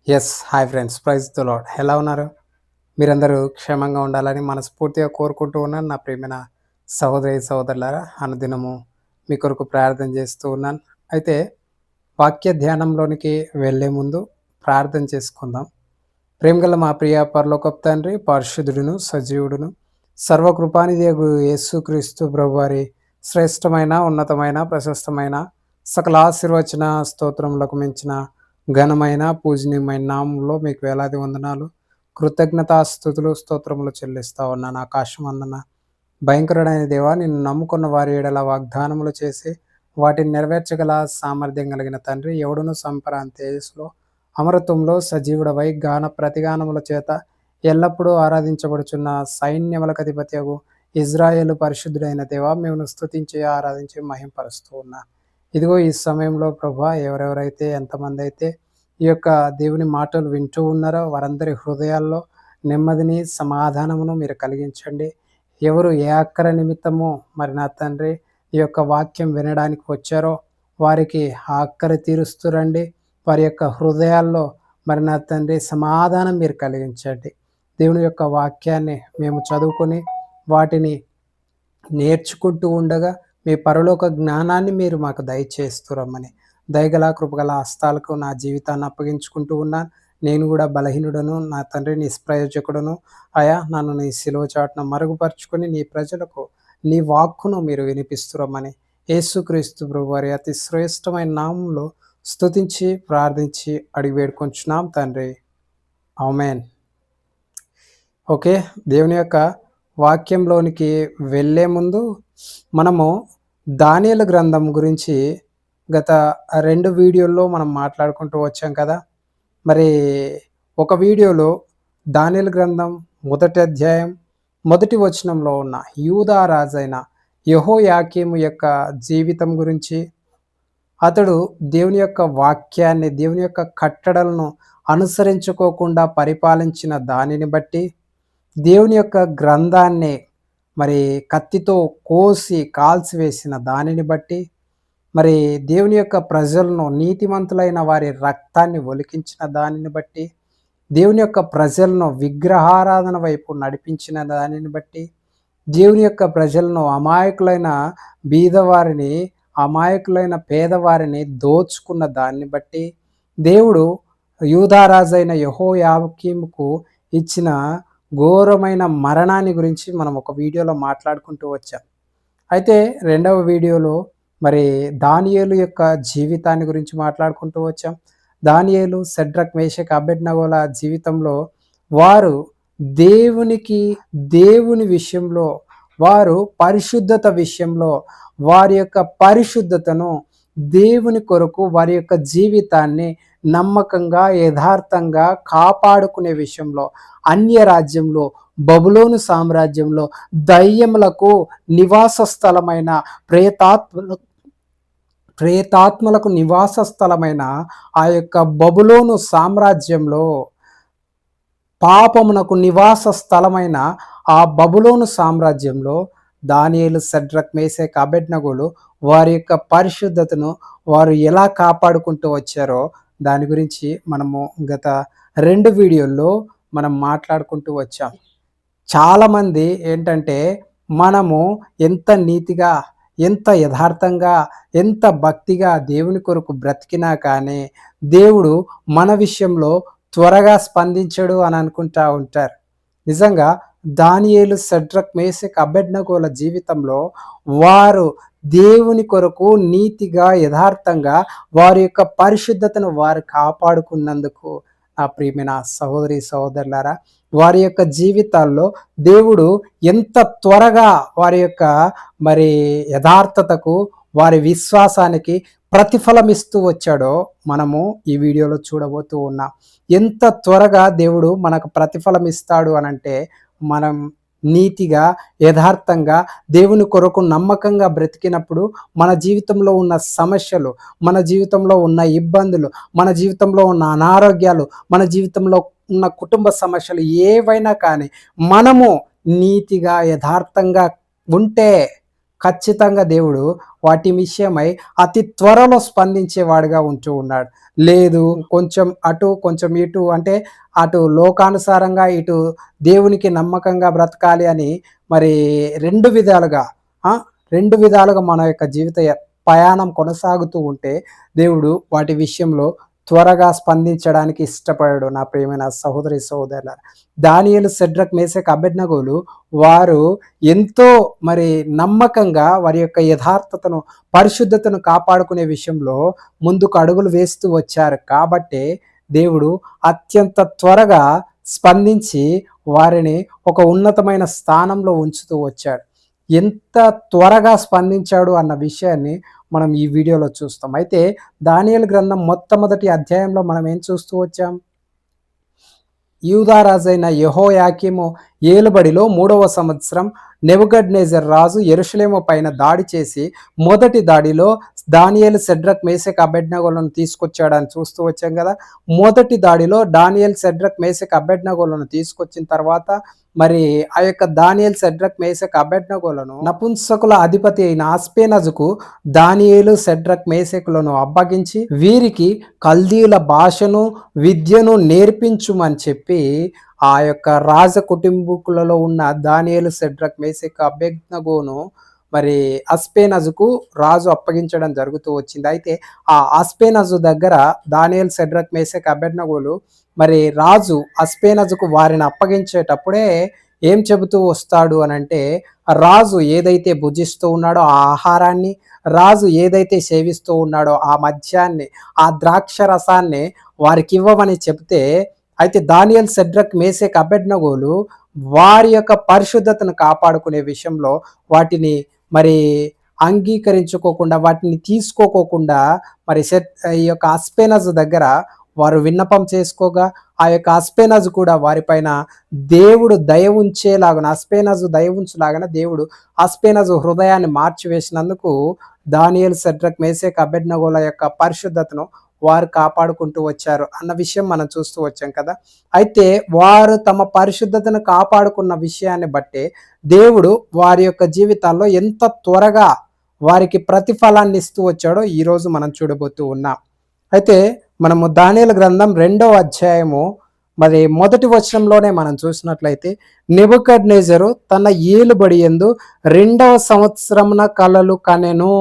Hi friends. Praise the Lord. ఎలా ఉన్నారు? మీరందరూ క్షేమంగా ఉండాలని మనస్ఫూర్తిగా కోరుకుంటూ ఉన్నాను. నా ప్రియమైన సహోదరి సహోదరులారా, అనుదినము మీ కొరకు ప్రార్థన చేస్తూ ఉన్నాను. అయితే వాక్య ధ్యానంలోనికి వెళ్ళే ముందు ప్రార్థన చేసుకుందాం. ప్రేమగల మా ప్రియ పరలోకపు తండ్రి, పరిశుద్ధుడును సజీవుడును సర్వకృపానిధియగు యేసుక్రీస్తు ప్రభువారి శ్రేష్టమైన, ఉన్నతమైన, ప్రశస్తమైన సకల ఆశీర్వచన స్తోత్రములకు మించిన ఘనమైన, పూజనీయమైన నామంలో మీకు వేలాది వందనాలు, కృతజ్ఞతాస్తుతులు, స్తోత్రములు చెల్లిస్తా ఉన్నాను. ఆకాశమందున భయంకరుడైన దేవా, నిన్ను నమ్ముకున్న వారి ఎడల వాగ్దానములు చేసి వాటిని నెరవేర్చగల సామర్థ్యం కలిగిన తండ్రి, ఎవడును సంపరాని తేజస్సులో అమరత్వంలో సజీవుడవై గాన ప్రతిగానముల చేత ఎల్లప్పుడూ ఆరాధించబడుచున్న సైన్యములకు అధిపత్యగు ఇజ్రాయేలు పరిశుద్ధుడైన దేవా, మేము స్తుతించి ఆరాధించి మహింపరుస్తూ ఉన్నా. ఇదిగో ఈ సమయంలో ప్రభా, ఎవరెవరైతే ఎంతమంది అయితే ఈ యొక్క దేవుని మాటలు వింటూ ఉన్నారో వారందరి హృదయాల్లో నెమ్మదిని, సమాధానమును మీరు కలిగించండి. ఎవరు ఏ అక్కర నిమిత్తము మరి నా తండ్రి ఈ యొక్క వాక్యం వినడానికి వచ్చారో వారికి ఆ అక్కర తీరుస్తురండి. వారి యొక్క హృదయాల్లో మరి నా తండ్రి సమాధానం మీరు కలిగించండి. దేవుని యొక్క వాక్యాన్ని మేము చదువుకొని వాటిని నేర్చుకుంటూ ఉండగా మీ పరలోక జ్ఞానాన్ని మీరు మాకు దయచేస్తురమ్మని దయగల కృపగల హస్తాలకు నా జీవితాన్ని అప్పగించుకుంటూ ఉన్నాను. నేను కూడా బలహీనుడను, నా తండ్రి నిష్ప్రయోజకుడును. అయా, నన్ను నీ సిలువ చాటున మరుగుపరుచుకొని నీ ప్రజలకు నీ వాక్కును మీరు వినిపిస్తురమ్మని యేసుక్రీస్తు ప్రభువారి అతి శ్రేష్టమైన నామంలో స్తుతించి ప్రార్థించి అడిగి వేడుకొంచున్నాం తండ్రి. ఆమేన్. ఓకే, దేవుని యొక్క వాక్యంలోనికి వెళ్ళే ముందు మనము దానియేలు గ్రంథం గురించి గత 2 వీడియోల్లో మనం మాట్లాడుకుంటూ వచ్చాం కదా. మరి ఒక వీడియోలో దానియేలు గ్రంథం 1వ అధ్యాయం 1వ వచనంలో ఉన్న యూదా రాజైన యెహోయాకీము యొక్క జీవితం గురించి, అతడు దేవుని యొక్క వాక్యాన్ని, దేవుని యొక్క కట్టడలను అనుసరించుకోకుండా పరిపాలించిన దానిని బట్టి, దేవుని యొక్క గ్రంథాన్ని మరి కత్తితో కోసి కాల్చివేసిన దానిని బట్టి, మరి దేవుని యొక్క ప్రజలను, నీతిమంతులైన వారి రక్తాన్ని ఒలికించిన దానిని బట్టి, దేవుని యొక్క ప్రజలను విగ్రహారాధన వైపు నడిపించిన దానిని బట్టి, దేవుని యొక్క ప్రజలను అమాయకులైన బీదవారిని, అమాయకులైన పేదవారిని దోచుకున్న దాన్ని బట్టి, దేవుడు యూదారాజైన యెహోయాకీముకు ఇచ్చిన ఘోరమైన మరణాన్ని గురించి మనం ఒక వీడియోలో మాట్లాడుకుంటూ వచ్చాం. అయితే 2వ వీడియోలో మరి దానియేలు యొక్క జీవితాన్ని గురించి మాట్లాడుకుంటూ వచ్చాం. దానియేలు, షడ్రక్, మేషక్, అబేద్నెగోల జీవితంలో వారు దేవుని విషయంలో, వారు పరిశుద్ధత విషయంలో వారి యొక్క పరిశుద్ధతను, దేవుని కొరకు వారి యొక్క జీవితాన్ని నమ్మకంగా, యథార్థంగా కాపాడుకునే విషయంలో అన్య రాజ్యంలో, బబులోను సామ్రాజ్యంలో దయ్యములకు నివాస స్థలమైన ప్రేతాత్మలకు నివాస స్థలమైన ఆ యొక్క బబులోను సామ్రాజ్యంలో, పాపమునకు నివాస స్థలమైన ఆ బబులోను సామ్రాజ్యంలో దానియేలు, షడ్రక్, మేషక్, అబేద్నెగోలు వారి యొక్క పరిశుద్ధతను వారు ఎలా కాపాడుకుంటూ వచ్చారో దాని గురించి మనము గత 2 వీడియోల్లో మనం మాట్లాడుకుంటూ వచ్చాం. చాలామంది ఏంటంటే, మనము ఎంత నీతిగా, ఎంత యథార్థంగా, ఎంత భక్తిగా దేవుని కొరకు బ్రతికినా కానీ దేవుడు మన విషయంలో త్వరగా స్పందించడు అని అనుకుంటా ఉంటారు. నిజంగా దానియేలు, షడ్రక్, మేషక్, అబేద్నెగోల జీవితంలో వారు దేవుని కొరకు నీతిగా, యథార్థంగా వారి యొక్క పరిశుద్ధతను వారు కాపాడుకున్నందుకు నా ప్రియమైన సహోదరి సహోదరులారా, వారి యొక్క జీవితాల్లో దేవుడు ఎంత త్వరగా వారి యొక్క మరి యథార్థతకు, వారి విశ్వాసానికి ప్రతిఫలం ఇస్తూ వచ్చాడో మనము ఈ వీడియోలో చూడబోతూ ఉన్నాం. ఎంత త్వరగా దేవుడు మనకు ప్రతిఫలం ఇస్తాడు అనంటే, మనం నీతిగా, యథార్థంగా దేవుని కొరకు నమ్మకంగా బ్రతికినప్పుడు మన జీవితంలో ఉన్న సమస్యలు, మన జీవితంలో ఉన్న ఇబ్బందులు, మన జీవితంలో ఉన్న అనారోగ్యాలు, మన జీవితంలో ఉన్న కుటుంబ సమస్యలు ఏవైనా కానీ మనము నీతిగా, యథార్థంగా ఉంటే ఖచ్చితంగా దేవుడు వాటి విషయమై అతి త్వరలో స్పందించేవాడుగా ఉంటూ ఉన్నాడు. లేదు కొంచెం అటు, కొంచెం ఇటు అంటే అటు లోకానుసారంగా, ఇటు దేవునికి నమ్మకంగా బ్రతకాలి అని మరి 2 విధాలుగా ఆ! 2 విధాలుగా మన యొక్క జీవిత ప్రయాణం కొనసాగుతూ ఉంటే దేవుడు వాటి విషయంలో త్వరగా స్పందించడానికి ఇష్టపడడు. నా ప్రియమైన సహోదరి, సహోదరులారా. దానియేలు, షద్రక్, మేషక్, అబేద్నెగోలు వారు ఎంతో మరి నమ్మకంగా వారి యొక్క యథార్థతను, పరిశుద్ధతను కాపాడుకునే విషయంలో ముందుకు అడుగులు వేస్తూ వచ్చారు. కాబట్టే దేవుడు అత్యంత త్వరగా స్పందించి వారిని ఒక ఉన్నతమైన స్థానంలో ఉంచుతూ వచ్చాడు. ఎంత త్వరగా స్పందించాడు అన్న విషయాన్ని మనం ఈ వీడియోలో చూస్తాం. అయితే దానియేలు గ్రంథం మొట్టమొదటి అధ్యాయంలో మనం ఏం చూస్తూ వచ్చాం? యూదా రాజైన యెహోయాకీము ఏలుబడిలో 3వ సంవత్సరం నెబుకద్నెజర్ రాజు యెరూషలేము పైన దాడి చేసి మొదటి దాడిలో దానియేలు, షద్రక్, మేషక్, అబేద్నెగోలను తీసుకొచ్చాడని చూస్తూ వచ్చాం కదా. మొదటి దాడిలో దానియేలు, షద్రక్, మేషక్, అబేద్నెగోలను తీసుకొచ్చిన తర్వాత మరి ఆ యొక్క దానియేలు, షద్రక్, మేషక్, అబేద్నెగోలను నపుంసకుల అధిపతి అయిన అస్పేనజుకు దానియేలు, షద్రక్, మేషకులను అప్పగించి వీరికి కల్దీయుల భాషను, విద్యను నేర్పించుమని చెప్పి ఆ యొక్క రాజ కుటుంబీకులలో ఉన్న దానియేలు, షద్రక్, మేషక్, అబేద్నెగోను మరి అస్పేనజుకు రాజు అప్పగించడం జరుగుతూ వచ్చింది. అయితే ఆ అస్పేనజు దగ్గర దానియేలు, షద్రక్, మేషక్, అబేద్నెగోలు మరి రాజు అస్పేనజుకు వారిని అప్పగించేటప్పుడే ఏం చెబుతూ వస్తాడు అనంటే, రాజు ఏదైతే భుజిస్తూ ఉన్నాడో ఆ ఆహారాన్ని, రాజు ఏదైతే సేవిస్తూ ఉన్నాడో ఆ మద్యాన్ని, ఆ ద్రాక్ష రసాన్ని వారికి ఇవ్వమని చెప్తే, అయితే దానియేలు, షద్రక్, మేషక్, అబేద్నెగోలు వారి యొక్క పరిశుద్ధతను కాపాడుకునే విషయంలో వాటిని మరి అంగీకరించుకోకుండా, వాటిని తీసుకోకోకుండా మరి ఈ యొక్క అస్పేనజు దగ్గర వారు విన్నపం చేసుకోగా, ఆ యొక్క అస్పేనజు కూడా వారిపైన దేవుడు దయ ఉంచేలాగున, అస్పేనజు దయ ఉంచులాగన దేవుడు అస్పేనజు హృదయాన్ని మార్చివేసినందుకు దానియేలు, షద్రక్, మేషక్, అబేద్నెగోల యొక్క పరిశుద్ధతను వారు కాపాడుకుంటూ వచ్చారు అన్న విషయం మనం చూస్తూ వచ్చాం కదా. అయితే వారు తమ పరిశుద్ధతను కాపాడుకున్న విషయాన్ని బట్టే దేవుడు వారి యొక్క జీవితాల్లో ఎంత త్వరగా వారికి ప్రతిఫలాన్ని ఇస్తూ వచ్చాడో ఈరోజు మనం చూడబోతూ ఉన్నాం. అయితే మనము దానియేలు గ్రంథం 2వ అధ్యాయము మరి మొదటి వచనంలోనే మనం చూసినట్లయితే, నెబుకద్నెజరు తన ఏలుబడి యందు 2వ సంవత్సరమున కలలు కనెను.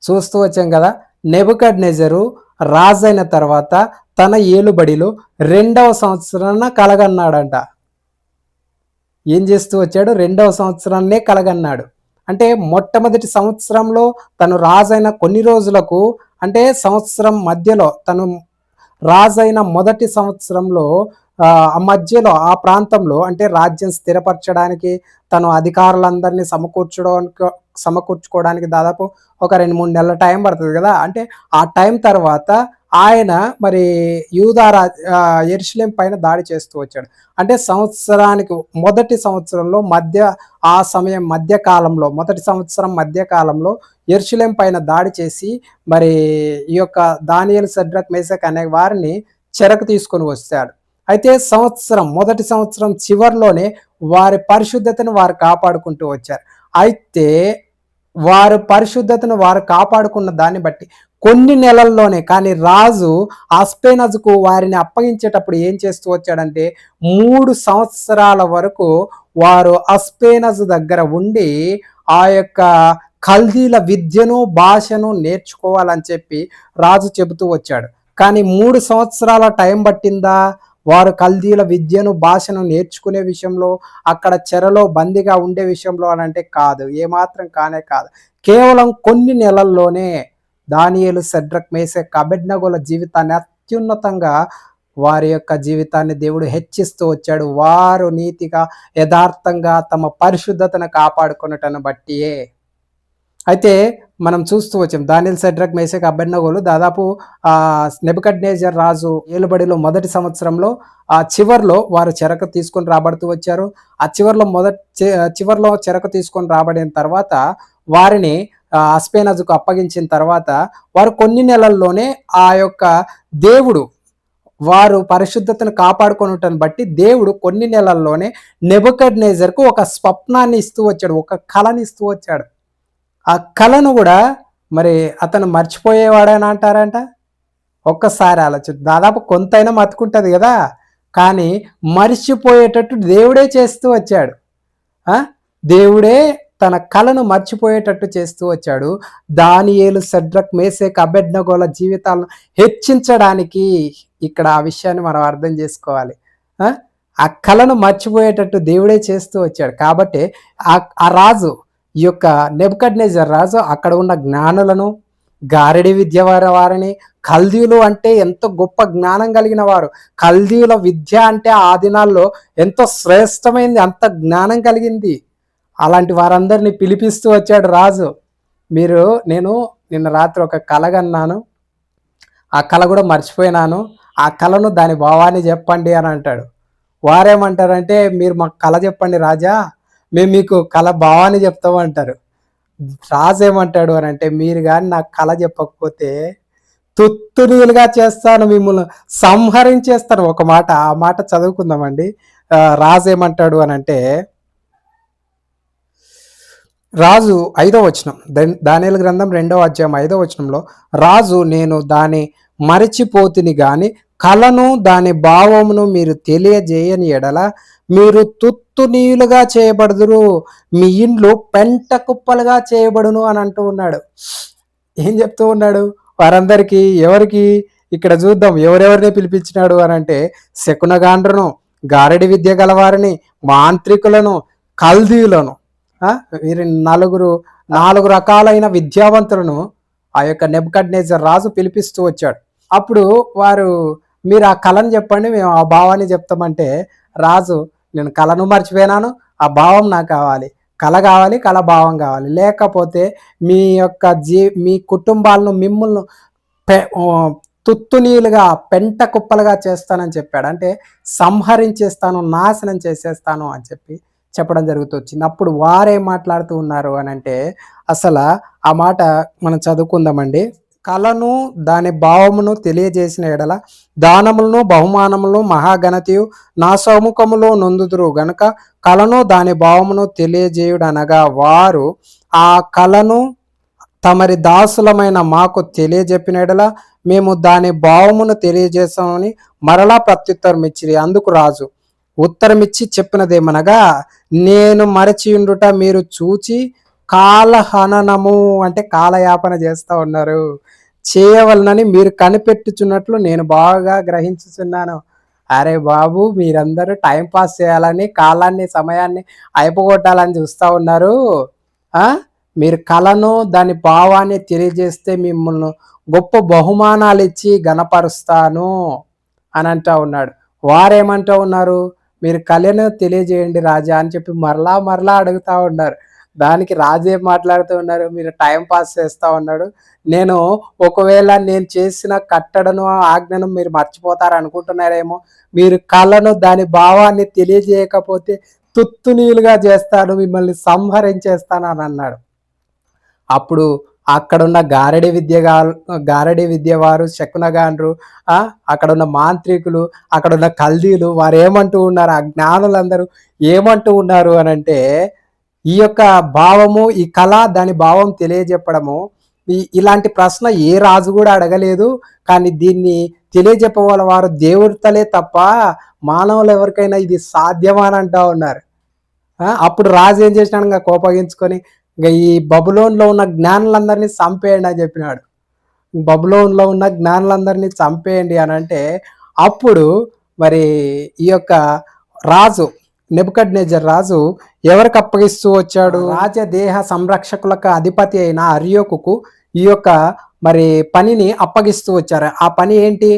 చూస్తూ వచ్చాం కదా. నెబుకద్నెజరు రాజైన తర్వాత తన ఏలుబడిలో 2వ సంవత్సరాన కలగన్నాడంట. ఏం చేస్తూ వచ్చాడు? 2వ సంవత్సరాన్నే కలగన్నాడు. అంటే మొట్టమొదటి సంవత్సరంలో తను రాజైన కొన్ని రోజులకు, అంటే సంవత్సరం మధ్యలో తను రాజైన మొదటి సంవత్సరంలో ఆ మధ్యలో ఆ ప్రాంతంలో అంటే రాజ్యం స్థిరపరచడానికి తను అధికారులందరినీ సమకూర్చుకోవడానికి దాదాపు ఒక 2-3 నెలల టైం పడుతుంది కదా. అంటే ఆ టైం తర్వాత ఆయన మరి యెరూషలేము పైన దాడి చేస్తూ వచ్చాడు. అంటే సంవత్సరానికి మొదటి సంవత్సరంలో ఆ సమయం మధ్యకాలంలో, మొదటి సంవత్సరం మధ్యకాలంలో యెరూషలేము పైన దాడి చేసి మరి ఈ యొక్క దానియేలు, షద్రక్, మేషక్ అనే వారిని చెరకు తీసుకొని వస్తాడు. అయితే మొదటి సంవత్సరం చివరిలోనే వారి పరిశుద్ధతను వారు కాపాడుకుంటూ వచ్చారు. అయితే వారు పరిశుద్ధతను వారు కాపాడుకున్న దాన్ని బట్టి కొన్ని నెలల్లోనే, కానీ రాజు అస్పేనజుకు వారిని అప్పగించేటప్పుడు ఏం చేస్తూ వచ్చాడంటే 3 సంవత్సరాల వరకు వారు అస్పేనజు దగ్గర ఉండి ఆ యొక్క కల్దీల విద్యను, భాషను నేర్చుకోవాలని చెప్పి రాజు చెబుతూ వచ్చాడు. కానీ 3 సంవత్సరాల టైం పట్టిందా వారు కల్దీల విద్యను, భాషను నేర్చుకునే విషయంలో, అక్కడ చెరలో బందీగా ఉండే విషయంలో అని అంటే కాదు, ఏమాత్రం కానే కాదు. కేవలం కొన్ని నెలల్లోనే దానియేలు, షద్రక్, మేషక్, అబేద్నెగోల జీవితాన్ని అత్యున్నతంగా వారి యొక్క జీవితాన్ని దేవుడు హెచ్చిస్తూ వచ్చాడు. వారు నీతిగా, యథార్థంగా తమ పరిశుద్ధతను కాపాడుకున్నటను బట్టియే. అయితే మనం చూస్తూ వచ్చాం దానియేలు, షద్రక్, మేషక్, అబేద్నెగోలు దాదాపు నెబుకద్నెజర్ రాజు ఏలుబడిలో మొదటి సంవత్సరంలో చివర్లో వారు చెరకు తీసుకొని రాబడుతూ వచ్చారు. ఆ చివర్లో చెరకు తీసుకొని రాబడిన తర్వాత వారిని అస్పేనజుకు అప్పగించిన తర్వాత వారు కొన్ని నెలల్లోనే ఆ యొక్క దేవుడు వారు పరిశుద్ధతను కాపాడుకొనుటను బట్టి దేవుడు కొన్ని నెలల్లోనే నెబుకద్నెజర్‌కు ఒక స్వప్నాన్ని ఇస్తూ వచ్చాడు. ఒక కలని ఇస్తూ వచ్చాడు. ఆ కలను గూడా మరి అతను మర్చిపోయేవాడని అంటారంట? ఒక్కసారి దాదాపు కొంతైనా మతికుంటది గదా! కానీ మర్చిపోయేటట్టు దేవుడే చేస్తూ వచ్చాడు. ఆ! దేవుడే తన కలను మర్చిపోయేటట్టు చేస్తూ వచ్చాడు. దానియేలు, షద్రక్, మేషాక్, అబేద్నెగోల జీవితాలను హెచ్చించడానికి ఇక్కడ ఆ విషయాన్ని మనం అర్థం చేసుకోవాలి. ఆ! ఆ కలను మర్చిపోయేటట్టు దేవుడే చేస్తూ వచ్చాడు. కాబట్టి ఆ రాజు ఈ యొక్క నెబుకద్నెజర్ రాజు అక్కడ ఉన్న జ్ఞానులను, గారడీ విద్య వారిని, కల్దీయులు అంటే ఎంతో గొప్ప జ్ఞానం కలిగిన వారు. కల్దీయుల విద్య అంటే ఆ దినాల్లో ఎంతో శ్రేష్టమైంది, అంత జ్ఞానం కలిగింది. అలాంటి వారందరినీ పిలిపిస్తూ వచ్చాడు రాజు. నేను నిన్న రాత్రి ఒక కల కన్నాను. ఆ కల కూడా మర్చిపోయినాను. ఆ కలను దాని భావాన్ని చెప్పండి అని అంటాడు. వారేమంటారంటే, మీరు మాకు కల చెప్పండి రాజా, మేము మీకు కల భావాన్ని చెప్తాము అంటారు. రాజు ఏమంటాడు అని అంటే, మీరు కానీ నాకు కల చెప్పకపోతే తుత్తునీలుగా చేస్తాను, మిమ్మల్ని సంహరించేస్తాను. ఒక మాట, ఆ మాట చదువుకుందామండి. రాజు ఏమంటాడు అని అంటే, రాజు 5వ వచనం, దానియేలు గ్రంథం 2వ అధ్యాయం 5వ వచనంలో, రాజు నేను దాని మరచిపోతిని గాని కలను దాని భావమును మీరు తెలియజేయని ఎడల మీరు తుత్తునీయులుగా చేయబడుదురు, మీ ఇండ్లు పెంట కుప్పలుగా చేయబడును అని అంటూ ఉన్నాడు. ఏం చెప్తూ ఉన్నాడు వారందరికీ? ఎవరికి? ఇక్కడ చూద్దాం ఎవరెవరిని పిలిపించినాడు అని అంటే, శకునగాండ్రును, గారడి విద్య గలవారిని, మాంత్రికులను, కల్దీయులను, వీరి నాలుగు రకాలైన విద్యావంతులను ఆ యొక్క నెబుకద్నెజర్ రాజు పిలిపిస్తూ వచ్చాడు. అప్పుడు వారు, మీరు ఆ కళను చెప్పండి, మేము ఆ భావాన్ని చెప్తామంటే, రాజు నేను కళను మర్చిపోయినాను, ఆ భావం నాకు కావాలి, కళ కావాలి, కళ భావం కావాలి, లేకపోతే మీ కుటుంబాలను మిమ్మల్ని తుత్తునీలుగా పెంట కుప్పలుగా చేస్తానని చెప్పాడు. అంటే సంహరించేస్తాను, నాశనం చేసేస్తాను అని చెప్పడం జరుగుతూ వచ్చింది. అప్పుడు వారేం మాట్లాడుతూ ఉన్నారు అని అంటే, అసలు ఆ మాట మనం చదువుకుందామండి. కళను దాని భావమును తెలియజేసిన ఎడల దానములను బహుమానములను మహాఘనతయు నా సముఖములో నొందుదురు గనుక కళను దాని భావమును తెలియజేయుడనగా వారు ఆ కళను తమరి దాసులమైన మాకు తెలియజెప్పిన ఎడల మేము దాని భావమును తెలియజేస్తామని మరలా ప్రత్యుత్తరం ఇచ్చిరి. అందుకు రాజు ఉత్తరమిచ్చి చెప్పినదేమనగా, నేను మరచియుండుట మీరు చూచి కాలహననము అంటే కాలయాపన చేస్తూ ఉన్నారు, చేయవలనని మీరు కనిపెట్టుచున్నట్లు నేను బాగా గ్రహించుచున్నాను. అరే బాబు, మీరందరూ టైంపాస్ చేయాలని, కాలాన్ని, సమయాన్ని అయిపోగొట్టాలని చూస్తూ ఉన్నారు. మీరు కళను దాని భావాన్ని తెలియజేస్తే మిమ్మల్ని గొప్ప బహుమానాలు ఇచ్చి గణపరుస్తాను అని అంటూ ఉన్నాడు. వారేమంటూ ఉన్నారు, మీరు కళను తెలియజేయండి రాజా అని చెప్పి మరలా అడుగుతూ ఉన్నారు. దానికి రాజు ఏం మాట్లాడుతూ ఉన్నారు, మీరు టైం పాస్ చేస్తూ ఉన్నాడు, ఒకవేళ నేను చేసిన కట్టడను ఆజ్ఞను మీరు మర్చిపోతారు అనుకుంటున్నారేమో, మీరు కళను దాని భావాన్ని తెలియజేయకపోతే తుత్తునీలుగా చేస్తాను, మిమ్మల్ని సంహరించేస్తాను అని అన్నాడు. అప్పుడు అక్కడున్న గారడీ విద్య వారు, శకునగాండ్రు, అక్కడున్న మాంత్రికులు, అక్కడున్న కల్దీలు వారు ఏమంటూ ఉన్నారు, ఆ జ్ఞానులందరూ ఏమంటూ ఉన్నారు అని అంటే, ఈ యొక్క భావము, ఈ కళ దాని భావం తెలియజెప్పడము, ఇలాంటి ప్రశ్న ఏ రాజు కూడా అడగలేదు. కానీ దీన్ని తెలియజెప్పగల వారు దేవుడితలే తప్ప మానవులు ఎవరికైనా ఇది సాధ్యమా అని అంటూ ఉన్నారు. అప్పుడు రాజు ఏం చేసినాడు, ఇంకా కోపగించుకొని, ఇంకా ఈ బబులోన్లో ఉన్న జ్ఞానులందరినీ చంపేయండి అని చెప్పినాడు. బబులోన్లో ఉన్న జ్ఞానులందరినీ చంపేయండి అని అంటే, అప్పుడు మరి ఈ యొక్క రాజు నెబుకద్నెజర్ రాజు ఎవరికి అప్పగిస్తూ వచ్చాడు? రాజదేహ సంరక్షకులకు అధిపతి అయిన అర్యోకుకు ఈ యొక్క మరి పనిని అప్పగిస్తూ వచ్చారు. ఆ పని ఏంటి?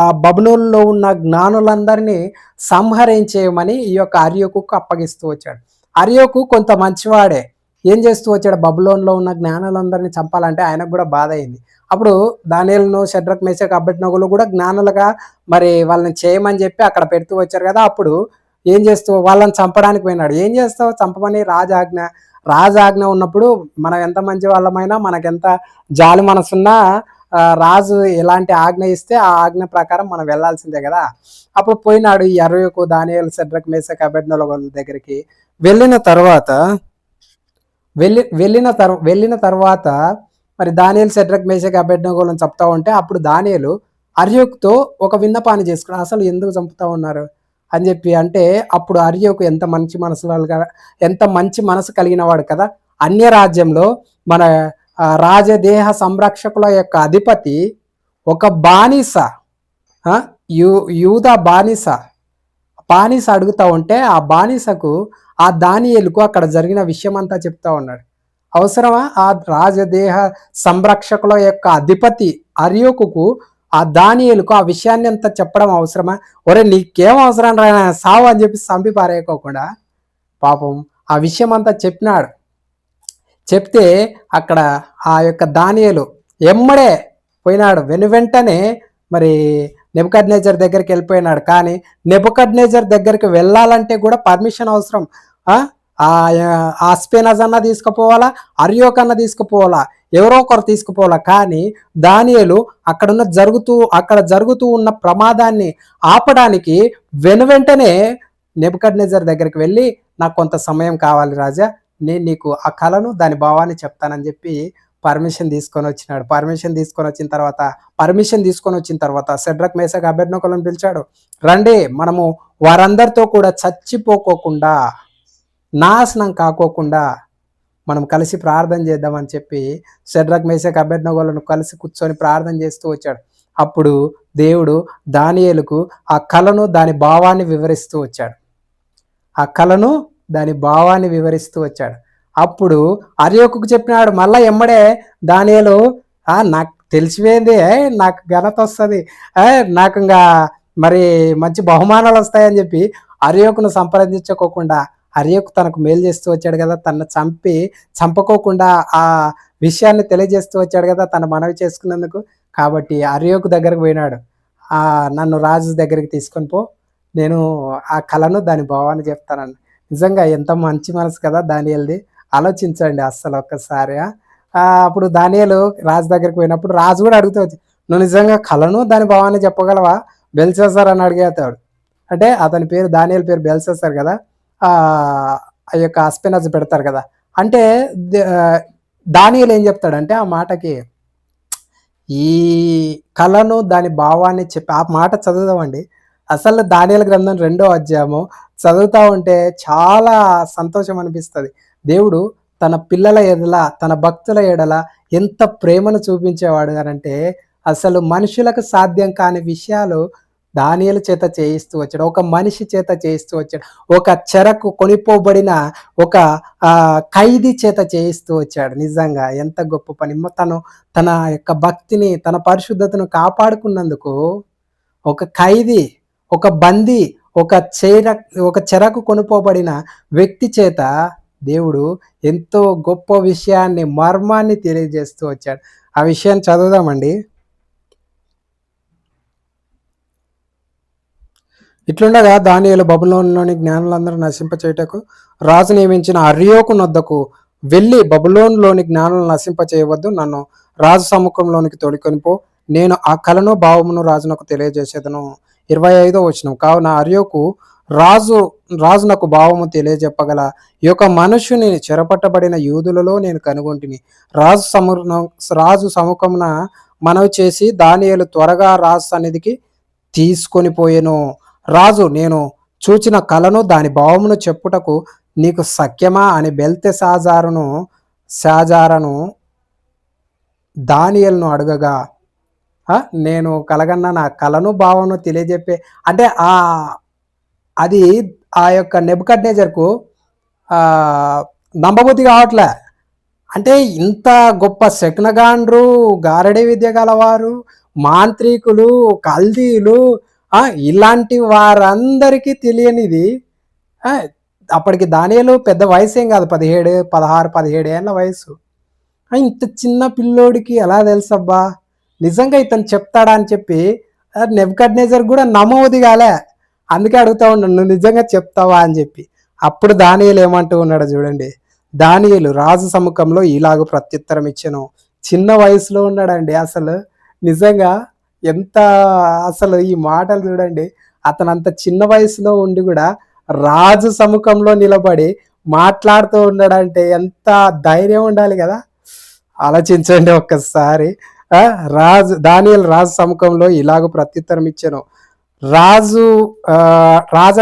ఆ బబులోన్లో ఉన్న జ్ఞానులందరినీ సంహరించేయమని ఈ యొక్క అర్యోకుకు అప్పగిస్తూ వచ్చాడు. అర్యోకు కొంత మంచివాడే. ఏం చేస్తూ వచ్చాడు, బబులోన్లో ఉన్న జ్ఞానులందరినీ చంపాలంటే ఆయనకు కూడా బాధ అయింది. అప్పుడు దానియేలును, షద్రక్, మేషాక్, అబేద్నెగోలు కూడా జ్ఞానులుగా మరి వాళ్ళని చేయమని చెప్పి అక్కడ పెడుతూ వచ్చారు కదా. అప్పుడు ఏం చేస్తూ వాళ్ళని చంపడానికి పోయినాడు. ఏం చేస్తావు, చంపమని రాజాజ్ఞ ఉన్నప్పుడు మనం ఎంత మంచి వాళ్ళమైనా, మనకెంత జాలి మనసున్నా రాజు ఎలాంటి ఆజ్ఞ ఇస్తే ఆ ఆజ్ఞ ప్రకారం మనం వెళ్ళాల్సిందే కదా. అప్పుడు పోయినాడు ఈ అరవకు దానియేలు షద్రకు మేషకు అబేద్నెగో దగ్గరికి. వెళ్ళిన తర్వాత వెళ్ళిన తర్వాత మరి దానియేలు షద్రకు మేషకు అబేద్నెగోలను చంపుతా ఉంటే అప్పుడు దానియేలు అర్యోకుతో ఒక విన్నపాన్ని చేసుకున్నాడు. అసలు ఎందుకు చంపుతా ఉన్నారు అని చెప్పి అంటే అప్పుడు అర్యోకు ఎంత మంచి మనసు కలిగిన వాడు కదా. అన్య రాజ్యంలో మన రాజదేహ సంరక్షకుల యొక్క అధిపతి ఒక బానిస, యూద బానిస అడుగుతా ఉంటే ఆ బానిసకు ఆ దానియేలుకు అక్కడ జరిగిన విషయం అంతా చెప్తా ఉన్నాడు. అవసరమా? ఆ రాజదేహ సంరక్షకుల యొక్క అధిపతి అర్యోకుకు ఆ దానియేలుకు ఆ విషయాన్ని అంతా చెప్పడం అవసరమా? ఒరే నీకేం అవసరం రా సావు అని చెప్పి చంపి పారేయకోకుండా పాపం ఆ విషయం అంతా చెప్పినాడు. చెప్తే అక్కడ ఆ యొక్క దానియేలు ఎమ్మడే పోయినాడు. వెంటనే మరి నెబుకద్నెజర్ దగ్గరికి వెళ్ళిపోయినాడు. కానీ నెబుకద్నెజర్ దగ్గరికి వెళ్ళాలంటే కూడా పర్మిషన్ అవసరం. ఆస్పెనజ్ అన్న తీసుకుపోవాలా, అర్యోక్ అన్న తీసుకుపోవాలా, ఎవరో ఒకరు తీసుకుపోవాలా. కానీ దానియేలు అక్కడ జరుగుతూ ఉన్న ప్రమాదాన్ని ఆపడానికి వెంటనే నెబుకద్నెజర్ దగ్గరికి వెళ్ళి నాకు కొంత సమయం కావాలి రాజా, నేను నీకు ఆ కళను దాని భావాన్ని చెప్తానని చెప్పి పర్మిషన్ తీసుకొని వచ్చిన తర్వాత షద్రకు మేషకు అబేద్నెగోలను పిలిచాడు. రండి మనము వారందరితో కూడా చచ్చిపోకోకుండా నాశనం కాకోకుండా మనం కలిసి ప్రార్థన చేద్దామని చెప్పి షద్రకు మేషకు అబేద్నెగోలను కలిసి కూర్చొని ప్రార్థన చేస్తూ వచ్చాడు. అప్పుడు దేవుడు దానియేలుకు ఆ కళను దాని భావాన్ని వివరిస్తూ వచ్చాడు. అప్పుడు అర్యోకుకు చెప్పినాడు. మళ్ళా ఎమ్మడే దానియేలు నాకు తెలిసిపోయింది, నాకు ఘనత వస్తుంది, నాకు ఇంకా మరి మంచి బహుమానాలు వస్తాయని చెప్పి అర్యోకును సంప్రదించుకోకుండా అర్యోకు తనకు మేలు చేస్తూ వచ్చాడు కదా, తనను చంపకోకుండా ఆ విషయాన్ని తెలియజేస్తూ వచ్చాడు కదా తను మనవి చేసుకున్నందుకు. కాబట్టి అర్యోకు దగ్గరకు పోయినాడు. నన్ను రాజు దగ్గరికి తీసుకొని పో, నేను ఆ కళను దాని భావాన్ని చెప్తానని. నిజంగా ఎంత మంచి మనసు కదా దానియేలుది. ఆలోచించండి అస్సలు ఒక్కసారి. అప్పుడు దానియేలు రాజు దగ్గరికి పోయినప్పుడు రాజు కూడా అడుగుతూ వచ్చి, నువ్వు నిజంగా కళను దాని భావాన్ని చెప్పగలవా బెల్షస్సర్ అని అడిగేతాడు. అంటే అతని పేరు దానియేలు పేరు బెల్షస్సర్ కదా. ఆ యొక్క ఆస్పెనజ్ పెడతారు కదా. అంటే దానియేలు ఏం చెప్తాడంటే ఆ మాటకి ఈ కళను దాని భావాన్ని చెప్పి ఆ మాట చదువుదామండి. అసలు దానియేలు గ్రంథం 2వ అధ్యాయము చదువుతా ఉంటే చాలా సంతోషం అనిపిస్తుంది. దేవుడు తన పిల్లల ఎడల తన భక్తుల ఎడల ఎంత ప్రేమను చూపించేవాడు అంటే అసలు మనుషులకు సాధ్యం కాని విషయాలు దానియేలు చేత చేయిస్తూ వచ్చాడు. ఒక మనిషి చేత చేయిస్తూ వచ్చాడు. ఒక చెరకు కొనిపోబడిన ఒక ఖైదీ చేత చేయిస్తూ వచ్చాడు. నిజంగా ఎంత గొప్ప పని. తన యొక్క భక్తిని తన పరిశుద్ధతను కాపాడుకున్నందుకు ఒక ఖైదీ, ఒక బందీ, ఒక చెరకు కొనుపోబడిన వ్యక్తి చేత దేవుడు ఎంతో గొప్ప విషయాన్ని మర్మాన్ని తెలియజేస్తూ వచ్చాడు. ఆ విషయాన్ని చదువుదామండి. ఇట్లుండగా దానియేలు బబులోనులోని జ్ఞానులందరూ నశింపచేయుటకు రాజు నియమించిన అర్యోకు నొద్దకు వెళ్ళి, బబులోనులోని జ్ఞానులను నశింపచేయవద్దు, నన్ను రాజు సముఖంలోనికి తోడుకొనిపో, నేను ఆ కళను భావమును రాజునకు తెలియజేసేదను. 25వ వచనం. కావున అర్యోకు రాజునకు భావము తెలియజెప్పగల ఈ యొక్క మనుషుని చెరపట్టబడిన యూదులలో నేను కనుగొంటిని. రాజు సముఖమున మనవి చేసి దానియేలు త్వరగా రాజు సన్నిధికి తీసుకొని పోయెను. రాజు, నేను చూచిన కళను దాని భావమును చెప్పుటకు నీకు సఖ్యమా అని షాజారను దానియేలును అడగగా, నేను కలగన్న నా కళను భావమును తెలియజెప్పే అంటే అది ఆ యొక్క నెబుకద్నెజర్కు నమ్మబుద్ధి కావట్లే. అంటే ఇంత గొప్ప శకునగాండ్రు, గారడీ విద్య గలవారు, మాంత్రికులు, కల్దీలు, ఇలాంటి వారందరికీ తెలియనిది. అప్పటికి దానియేలు పెద్ద వయసు ఏం కాదు, 17 ఏళ్ళ వయసు. ఇంత చిన్న పిల్లోడికి ఎలా తెలుసబ్బా నిజంగా ఇతను చెప్తాడా అని చెప్పి నెబుకద్నెజర్ కూడా నమ్మబుద్ధి కాలే. అందుకే అడుగుతా ఉన్నాడు, నువ్వు నిజంగా చెప్తావా అని చెప్పి. అప్పుడు దానియేలు ఏమంటూ ఉన్నాడు చూడండి. దానియేలు రాజు సముఖంలో ఇలాగ ప్రత్యుత్తరం ఇచ్చెను. చిన్న వయసులో ఉన్నాడండి. అసలు నిజంగా ఎంత అసలు ఈ మాటలు చూడండి. అతనంత చిన్న వయసులో ఉండి గూడా రాజు సముఖంలో నిలబడి మాట్లాడుతూ ఉన్నాడంటే ఎంత ధైర్యం ఉండాలి గదా! ఆలోచించండి ఒక్కసారి. ఆ! దానియేలు రాజు సముఖంలో ఇలాగ ప్రత్యుత్తరం ఇచ్చెను. రాజు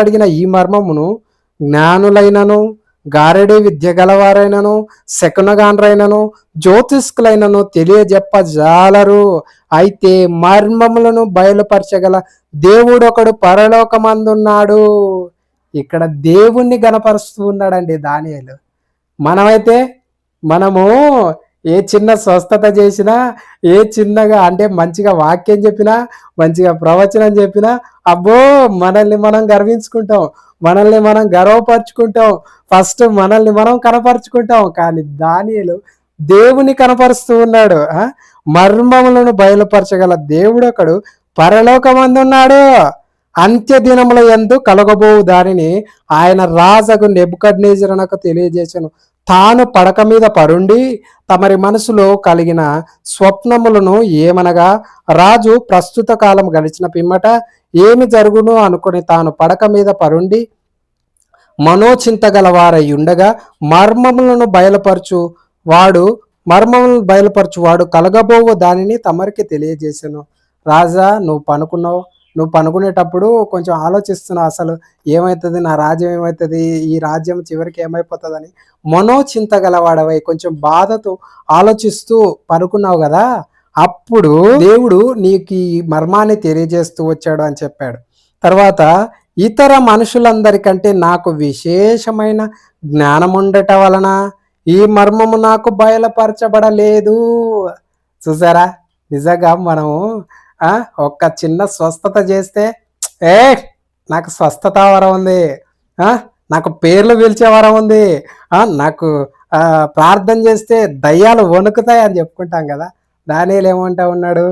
అడిగిన ఈ మర్మమును జ్ఞానులైనను, గారడీ విద్య గలవారైనను, శకునగాండ్రైనను, జ్యోతిష్కులైనను తెలియజెప్పజాలరు. అయితే మర్మములను బయలుపరచగల దేవుడొకడు పరలోకమందున్నాడు. ఇక్కడ దేవుణ్ణి గనపరుస్తూ ఉన్నాడండి దానియేలు. మనమైతే మనము ఏ చిన్న స్వస్థత చేసినా, ఏ చిన్నగా అంటే మంచిగా వాక్యం చెప్పినా, మంచిగా ప్రవచనం చెప్పినా, అబ్బో! మనల్ని మనం గర్వించుకుంటాం. మనల్ని మనం గర్వపరుచుకుంటాం. ఫస్ట్ మనల్ని మనం కనపరుచుకుంటాం. కానీ దానియేలు దేవుని కనపరుస్తూ ఉన్నాడు. మర్మములను బయలుపరచగల దేవుడొకడు పరలోకమందున్నాడు. అంత్య దినముల యందు కలగబోవు దానిని ఆయన రాజగు నెబుకద్నెజరునకు తెలియజేసెను. తాను పడక మీద పరుండి తమరి మనసులో కలిగిన స్వప్నములను ఏమనగా, రాజు ప్రస్తుత కాలం గడిచిన పిమ్మట ఏమి జరుగును అనుకుని తాను పడక మీద పరుండి మనోచింత గలవారై ఉండగా మర్మములను బయలుపరచువాడు కలగబోవు దానిని తమరికి తెలియజేసెను. రాజా, నువ్వు పనుకునేటప్పుడు కొంచెం ఆలోచిస్తున్నావు, అసలు ఏమవుతుంది, నా రాజ్యం ఏమవుతుంది, ఈ రాజ్యం చివరికి ఏమైపోతుందని మనోచింత గలవాడవై కొంచెం బాధతో ఆలోచిస్తూ పనుకున్నావు కదా, అప్పుడు దేవుడు నీకు ఈ మర్మాన్ని తెలియజేస్తూ వచ్చాడు అని చెప్పాడు. తర్వాత ఇతర మనుషులందరికంటే నాకు విశేషమైన జ్ఞానం ఉండటం వలన ఈ మర్మము నాకు బయలుపరచబడలేదు. చూసారా, నిజంగా మనము ఒక్క చిన్న స్వస్థత చేస్తే నాకు స్వస్థత వరం ఉంది, నాకు పేర్లు పిలిచే వరం ఉంది, నాకు ప్రార్థన చేస్తే దయ్యాలు వణుకుతాయి అని చెప్పుకుంటాం కదా. దానియేలు ఏమంటా ఉన్నాడు,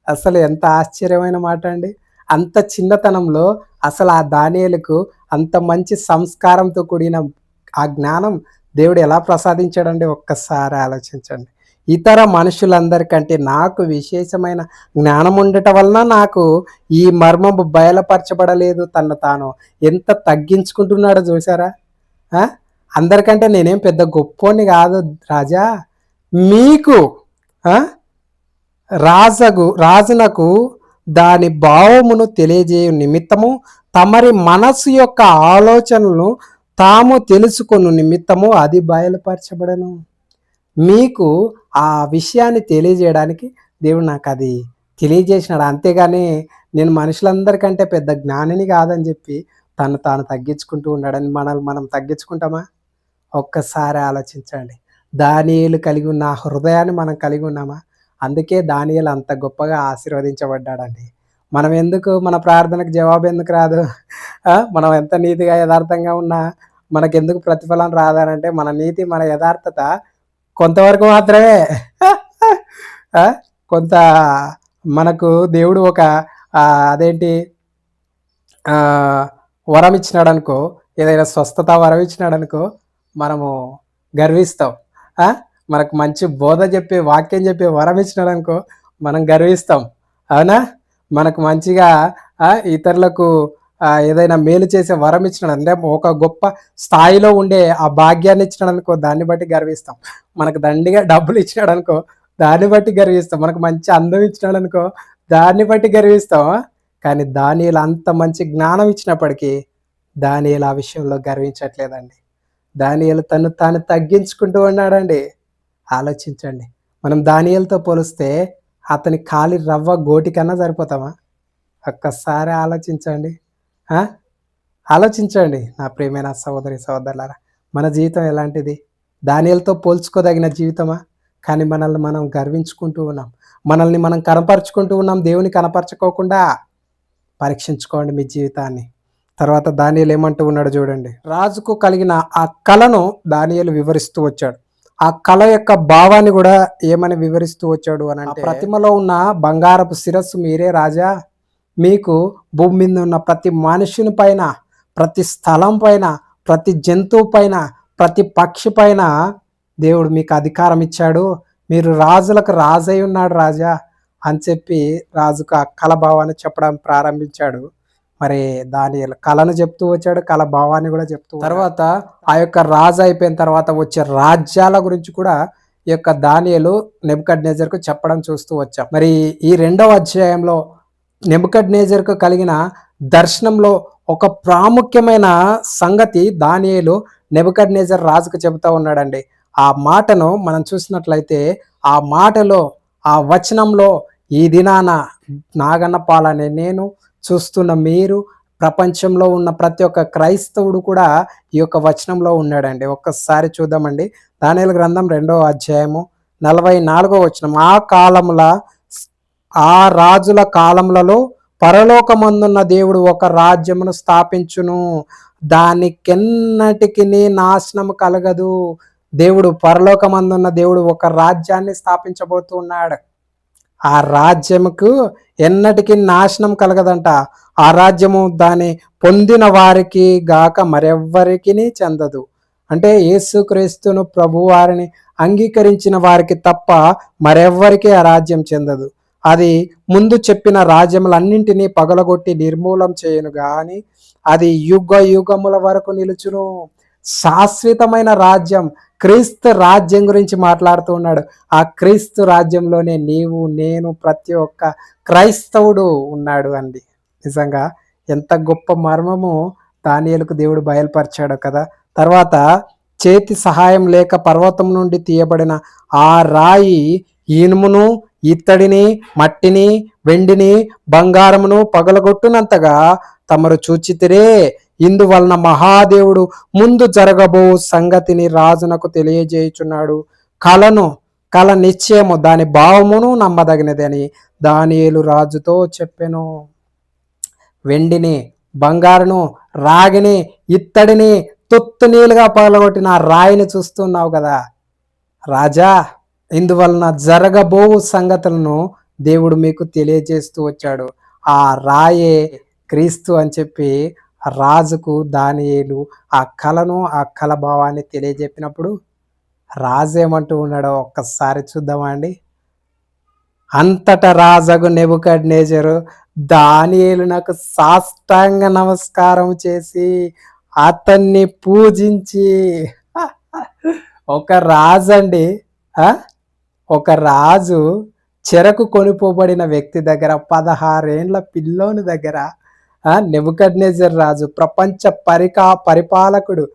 అసలు ఎంత ఆశ్చర్యమైన మాట అండి. అంత చిన్నతనంలో అసలు ఆ దానియేలుకు అంత మంచి సంస్కారంతో కూడిన ఆ జ్ఞానం దేవుడు ఎలా ప్రసాదించాడండి, ఒక్కసారి ఆలోచించండి. ఇతర మనుషులందరికంటే నాకు విశేషమైన జ్ఞానం ఉండటం వలన నాకు ఈ మర్మము బయలుపరచబడలేదు. తను తాను ఎంత తగ్గించుకుంటున్నాడో చూసారా. అందరికంటే నేనేం పెద్ద గొప్పోని కాదు రాజా, మీకు రాజునకు దాని భావమును తెలియజేయు నిమిత్తము తమరి మనసు యొక్క ఆలోచనలను తాము తెలుసుకొను నిమిత్తము అది బయలుపరచబడను. మీకు ఆ విషయాన్ని తెలియజేయడానికి దేవుడు నాకు అది తెలియజేసినాడు. అంతేగాని నేను మనుషులందరికంటే పెద్ద జ్ఞానిని కాదని చెప్పి తాను తగ్గించుకుంటూ ఉన్నాడని మనం తగ్గించుకుంటామా? ఒక్కసారి ఆలోచించండి. దానియేలు కలిగి ఉన్న ఆ హృదయాన్ని మనం కలిగి ఉన్నామా? అందుకే దానియేలు అంత గొప్పగా ఆశీర్వదించబడ్డాడండి. మనం ఎందుకు మన ప్రార్థనకు జవాబు ఎందుకు రాదు? మనం ఎంత నీతిగా యథార్థంగా ఉన్నా మనకెందుకు ప్రతిఫలం రాదనంటే మన నీతి, మన యథార్థత కొంతవరకు మాత్రమే. కొంత మనకు దేవుడు ఒక అదేంటి వరం ఇచ్చినాడు అనుకో, ఏదైనా స్వస్థత వరం ఇచ్చినాడు అనుకో, మనము గర్విస్తాం. మనకు మంచి బోధ చెప్పే వాక్యం చెప్పే వరం ఇచ్చినాడు అనుకో, మనం గర్విస్తాం. అవునా? మనకు మంచిగా ఇతరులకు ఏదైనా మేలు చేసే వరం ఇచ్చినాడు అంటే ఒక గొప్ప స్థాయిలో ఉండే ఆ భాగ్యాన్ని ఇచ్చినాడు అనుకో, దాన్ని బట్టి గర్విస్తాం. మనకు దండిగా డబ్బులు ఇచ్చినాడు అనుకో, దాన్ని బట్టి గర్విస్తాం. మనకు మంచి అందం ఇచ్చినాడు అనుకో, దాన్ని బట్టి గర్విస్తాం. కానీ దానియేలు అంత మంచి జ్ఞానం ఇచ్చినప్పటికీ దానియేలు ఆ విషయంలో గర్వించట్లేదండి. దానియేలు తాను తగ్గించుకుంటూ ఉన్నాడండి. ఆలోచించండి, మనం దానియేలుతో పోలిస్తే అతని కాలి రవ్వ గోటి కన్నా సరిపోతామా? ఒక్కసారి ఆలోచించండి నా ప్రియమైన సహోదరి సహోదరులారా. మన జీవితం ఎలాంటిది? దానియేలుతో పోల్చుకోదగిన జీవితమా? కానీ మనల్ని మనం గర్వించుకుంటూ ఉన్నాం, మనల్ని మనం కనపరుచుకుంటూ ఉన్నాం. దేవుని కనపరచుకోకుండా పరీక్షించుకోండి మీ జీవితాన్ని. తర్వాత దానియేలు ఏమంటూ ఉన్నాడు చూడండి. రాజుకు కలిగిన ఆ కళను దానియేలు వివరిస్తూ వచ్చాడు. ఆ కళ యొక్క భావాన్ని కూడా ఏమని వివరిస్తూ వచ్చాడు అని అంటే, ప్రతిమలో ఉన్న బంగారపు శిరస్సు మీరే రాజా. మీకు భూమి మీద ఉన్న ప్రతి మనుషుని పైన, ప్రతి స్థలం పైన, ప్రతి జంతువు పైన, ప్రతి పక్షి పైన దేవుడు మీకు అధికారం ఇచ్చాడు. మీరు రాజులకు రాజై ఉన్నాడు రాజా. అని చెప్పి రాజుకు ఆ కల భావాన్ని చెప్పడం ప్రారంభించాడు. మరి దానియేలు కలను చెప్తూ వచ్చాడు. కల భావాన్ని కూడా చెప్తూ తర్వాత ఆ యొక్క రాజు అయిపోయిన తర్వాత వచ్చే రాజ్యాల గురించి కూడా ఈ యొక్క దానియేలు నెబుకద్నెజరుకు చెప్పడం చూస్తూ వచ్చాం. మరి ఈ 2వ అధ్యాయంలో నెబుకద్నెజరుకు కలిగిన దర్శనంలో ఒక ప్రాముఖ్యమైన సంగతి దానియేలు నెబుకద్నెజర్ రాజుకు చెబుతా ఉన్నాడండి. ఆ మాటను మనం చూసినట్లయితే ఆ మాటలో ఆ వచనంలో ఈ దినాన నాగన్న పాలనే నేను చూస్తున్న మీరు ప్రపంచంలో ఉన్న ప్రతి ఒక్క క్రైస్తవుడు కూడా ఈ యొక్క వచనంలో ఉన్నాడండి. ఒక్కసారి చూద్దామండి. దానియేలు గ్రంథం 2వ అధ్యాయము 44వ వచనం. ఆ కాలముల ఆ రాజుల కాలములలో పరలోకమందున్న దేవుడు ఒక రాజ్యమును స్థాపించును, దానికెన్నటికి నాశనము కలగదు. దేవుడు పరలోకమందున్న దేవుడు ఒక రాజ్యాన్ని స్థాపించబోతూ ఉన్నాడు. ఆ రాజ్యముకు ఎన్నటికీ నాశనం కలగదంట. ఆ రాజ్యము దాని పొందిన వారికి గాక మరెవ్వరికి చెందదు. అంటే యేసుక్రీస్తును ప్రభువారిని అంగీకరించిన వారికి తప్ప మరెవ్వరికి ఆ రాజ్యం చెందదు. అది ముందు చెప్పిన రాజ్యములన్నింటినీ పగలగొట్టి నిర్మూలం చేయను గాని అది యుగ యుగముల వరకు నిలుచును. శాశ్వతమైన రాజ్యం క్రీస్తు రాజ్యం గురించి మాట్లాడుతూ ఉన్నాడు. ఆ క్రీస్తు రాజ్యంలోనే నీవు నేను ప్రతి ఒక్క క్రైస్తవుడు ఉన్నాడు అండి. నిజంగా ఎంత గొప్ప మర్మము దానియేలుకు దేవుడు బయలుపరిచాడు కదా. తర్వాత చేతి సహాయం లేక పర్వతం నుండి తీయబడిన ఆ రాయి ఇనుమును, ఇత్తడిని, మట్టిని, వెండిని, బంగారమును పగలగొట్టునంతగా తమరు చూచితిరే. ఇందువలన మహాదేవుడు ముందు జరగబో సంగతిని రాజునకు తెలియజేయుచున్నాడు. కల నిశ్చయము దాని భావమును నమ్మదగినదని దానియేలు రాజుతో చెప్పెను. వెండిని, బంగారును, రాగిని, ఇత్తడిని తొత్తు నీలుగా పగలగొట్టిన రాయిని చూస్తున్నావు కదా రాజా. ఇందువలన జరగబో సంగతులను దేవుడు మీకు తెలియజేస్తూ వచ్చాడు. ఆ రాయే క్రీస్తు అని చెప్పి రాజుకు దానియేలు ఆ కలను ఆ కల భావాన్ని తెలియజెప్పినప్పుడు రాజు ఏమంటూ ఉన్నాడో ఒక్కసారి చూద్దామా అండి. అంతటా రాజగు నెబుకద్నెజరు దానియేలునకు సాష్టాంగ నమస్కారం చేసి అతన్ని పూజించి ఒక రాజు అండి, ఒక రాజు చెరకు కొనిపోబడిన వ్యక్తి దగ్గర 16 ఏండ్ల పిల్లోని దగ్గర నెబుకద్నెజర్ రాజు ప్రపంచ పరిపాలకుడు,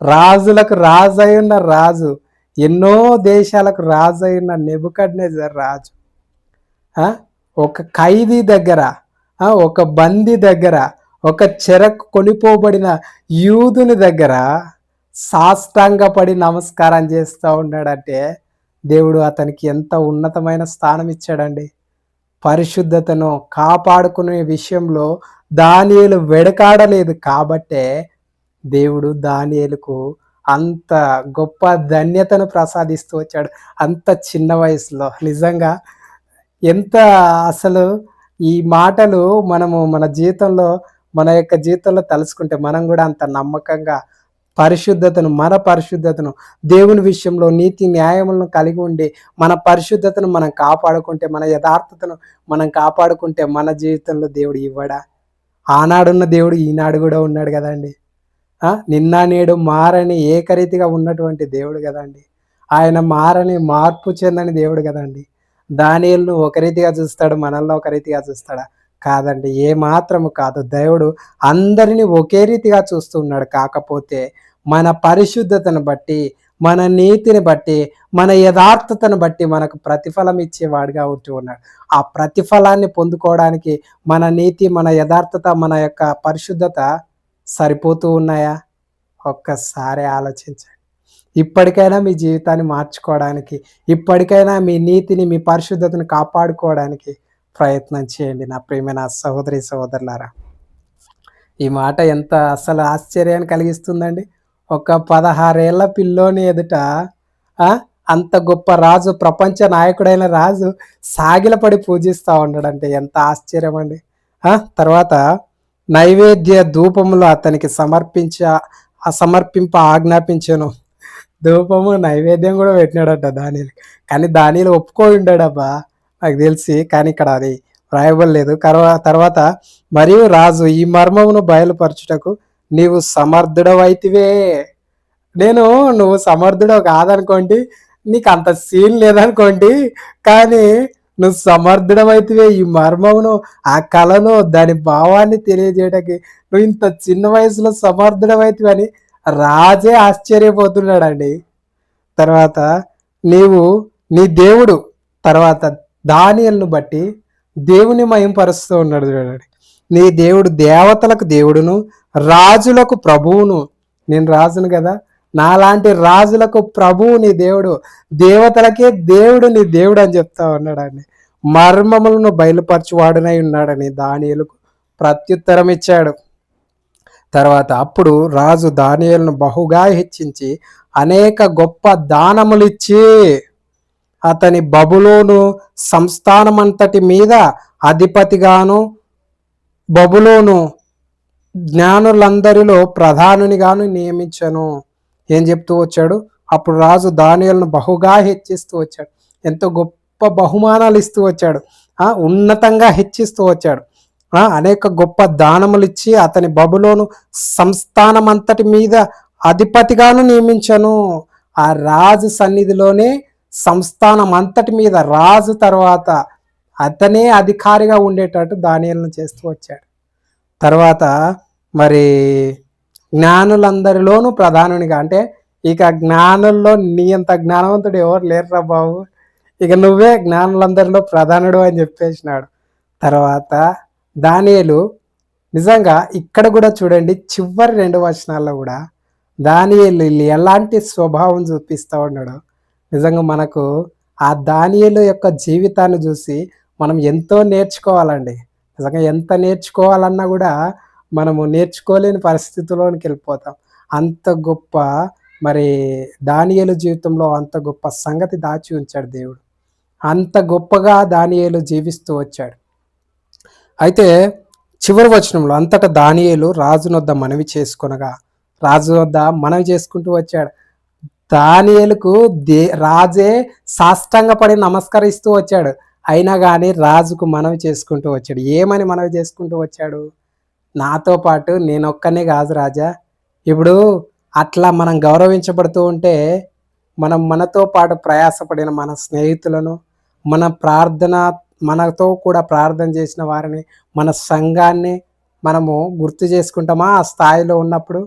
రాజులకు రాజైన రాజు, ఎన్నో దేశాలకు రాజైన నెబుకద్నెజర్ రాజు ఒక ఖైదీ దగ్గర, ఒక బందీ దగ్గర, ఒక చెరకు కొనిపోబడిన యూదుని దగ్గర సాష్టాంగపడి నమస్కారం చేస్తూ ఉన్నాడంటే దేవుడు అతనికి ఎంత ఉన్నతమైన స్థానం ఇచ్చాడండి. పరిశుద్ధతను కాపాడుకునే విషయంలో దానియేలు వెడకాడలేదు కాబట్టే దేవుడు దానియేలుకు అంత గొప్ప ధన్యతను ప్రసాదిస్తూ వచ్చాడు అంత చిన్న వయసులో. నిజంగా ఎంత అసలు ఈ మాటలు మనము మన యొక్క జీవితంలో తలుచుకుంటే మనం కూడా అంత నమ్మకంగా మన పరిశుద్ధతను దేవుని విషయంలో నీతి న్యాయములను కలిగి ఉండి మన పరిశుద్ధతను మనం కాపాడుకుంటే, మన యథార్థతను మనం కాపాడుకుంటే మన జీవితంలో దేవుడు ఇవ్వడా? ఆనాడున్న దేవుడు ఈనాడు కూడా ఉన్నాడు కదండి. నిన్న నేడు మారని ఏకరీతిగా ఉన్నటువంటి దేవుడు కదండి. ఆయన మార్పు చెందని దేవుడు కదండి. దానియేలును ఒక రీతిగా చూస్తాడు, మనల్ని ఒక రీతిగా చూస్తాడా? కాదండి, ఏ మాత్రము కాదు. దేవుడు అందరినీ ఒకే రీతిగా చూస్తూ ఉన్నాడు. కాకపోతే మన పరిశుద్ధతను బట్టి, మన నీతిని బట్టి, మన యథార్థతను బట్టి మనకు ప్రతిఫలం ఇచ్చేవాడుగా ఉంటూ ఉన్నాడు. ఆ ప్రతిఫలాన్ని పొందుకోవడానికి మన నీతి, మన యథార్థత, మన యొక్క పరిశుద్ధత సరిపోతూ ఉన్నాయా? ఒక్కసారి ఆలోచించండి. ఇప్పటికైనా మీ జీవితాన్ని మార్చుకోవడానికి, ఇప్పటికైనా మీ నీతిని, మీ పరిశుద్ధతను కాపాడుకోవడానికి ప్రయత్నం చేయండి నా ప్రియమైన సహోదరి సహోదరులారా. ఈ మాట ఎంత అసలు ఆశ్చర్యాన్ని కలిగిస్తుందండి. ఒక 16 ఏళ్ల పిల్లోని ఎదుట అంత గొప్ప రాజు, ప్రపంచ నాయకుడైన రాజు సాగిలపడి పూజిస్తూ ఉన్నాడంటే ఎంత ఆశ్చర్యం అండి. తర్వాత నైవేద్య ధూపములు అతనికి సమర్పింప ఆజ్ఞాపించాను. ధూపము నైవేద్యం కూడా పెట్టినాడట దానిలో. కానీ దానిలో ఒప్పుకో ఉండాడబ్బా. నాకు తెలిసి. కానీ ఇక్కడ అది వ్రాయబడలేదు. తర్వాత మరియు రాజు ఈ మర్మమును బయలుపరచుటకు నీవు సమర్థుడవైతివే. నేను నువ్వు సమర్థుడవు కాదనుకోండి, నీకు అంత సీన్ లేదనుకోండి, కానీ నువ్వు సమర్థుడవైతివే ఈ మర్మమును, ఆ కళను, దాని భావాన్ని తెలియజేయడానికి నువ్వు ఇంత చిన్న వయసులో సమర్థుడవైతివి అని రాజే ఆశ్చర్యపోతున్నాడండి. తర్వాత నీవు నీ దేవుడు, తర్వాత దానియేలును బట్టి దేవుని మహింపరుస్తూ ఉన్నాడు చూడండి. నీ దేవుడు దేవతలకు దేవుడును రాజులకు ప్రభువును. నేను రాజును కదా, నాలాంటి రాజులకు ప్రభువు నీ దేవుడు, దేవతలకే దేవుడు నీ దేవుడు అని చెప్తా ఉన్నాడండి. మర్మములను బయలుపరచువాడునై ఉన్నాడని దానియేలుకు ప్రత్యుత్తరం ఇచ్చాడు. తర్వాత అప్పుడు రాజు దానియేలును బహుగా హెచ్చించి అనేక గొప్ప దానములిచ్చి అతని బబులోను సంస్థానమంతటి మీద అధిపతిగాను, బబులోను జ్ఞానులందరిలో ప్రధానునిగాను నియమించను. ఏం చెప్తూ వచ్చాడు? అప్పుడు రాజు దానియేలును బహుగా హెచ్చిస్తూ వచ్చాడు. ఎంతో గొప్ప బహుమానాలు ఇస్తూ వచ్చాడు, ఉన్నతంగా హెచ్చిస్తూ వచ్చాడు. అనేక గొప్ప దానములు ఇచ్చి అతని బబులోను సంస్థానమంతటి మీద అధిపతిగాను నియమించను. ఆ రాజు సన్నిధిలోనే సంస్థానం అంతటి మీద రాజు తర్వాత అతనే అధికారిగా ఉండేటట్టు దానియేలును చేస్తూ వచ్చాడు. తర్వాత మరి జ్ఞానులందరిలోనూ ప్రధానునిగా, అంటే ఇక జ్ఞానుల్లో నీ అంత జ్ఞానవంతుడు ఎవరు లేరురా బాబు, ఇక నువ్వే జ్ఞానులందరిలో ప్రధానుడు అని చెప్పేసినాడు. తర్వాత దానియేలు నిజంగా ఇక్కడ కూడా చూడండి, చివరి 2 వచనాల్లో కూడా దానియేలు ఎలాంటి స్వభావం చూపిస్తూ ఉన్నాడు. నిజంగా మనకు ఆ దానియేలు యొక్క జీవితాన్ని చూసి మనం ఎంతో నేర్చుకోవాలండి. నిజంగా ఎంత నేర్చుకోవాలన్నా కూడా మనము నేర్చుకోలేని పరిస్థితిలోనికి వెళ్ళిపోతాం. అంత గొప్ప మరి దానియేలు జీవితంలో అంత గొప్ప సంగతి దాచి ఉంచాడు దేవుడు. అంత గొప్పగా దానియేలు జీవిస్తూ వచ్చాడు. అయితే చివరి వచనంలో అంతటా దానియేలు రాజునొద్ద మనవి చేసుకొనగా, రాజు వద్ద మనవి చేసుకుంటూ వచ్చాడు. దానియేలుకు రాజే సాష్టాంగపడి నమస్కరిస్తూ వచ్చాడు. అయినా కానీ రాజుకు మనవి చేసుకుంటూ వచ్చాడు. ఏమని మనవి చేసుకుంటూ వచ్చాడు? నాతో పాటు నేనొక్కనే కాదు రాజా, ఇప్పుడు అట్లా మనం గౌరవించబడుతూ ఉంటే మనం మనతో పాటు ప్రయాసపడిన మన స్నేహితులను, మనతో కూడా ప్రార్థన చేసిన వారిని, మన సంఘాన్ని మనము గుర్తు చేసుకుంటామా? ఆ స్థాయిలో ఉన్నప్పుడు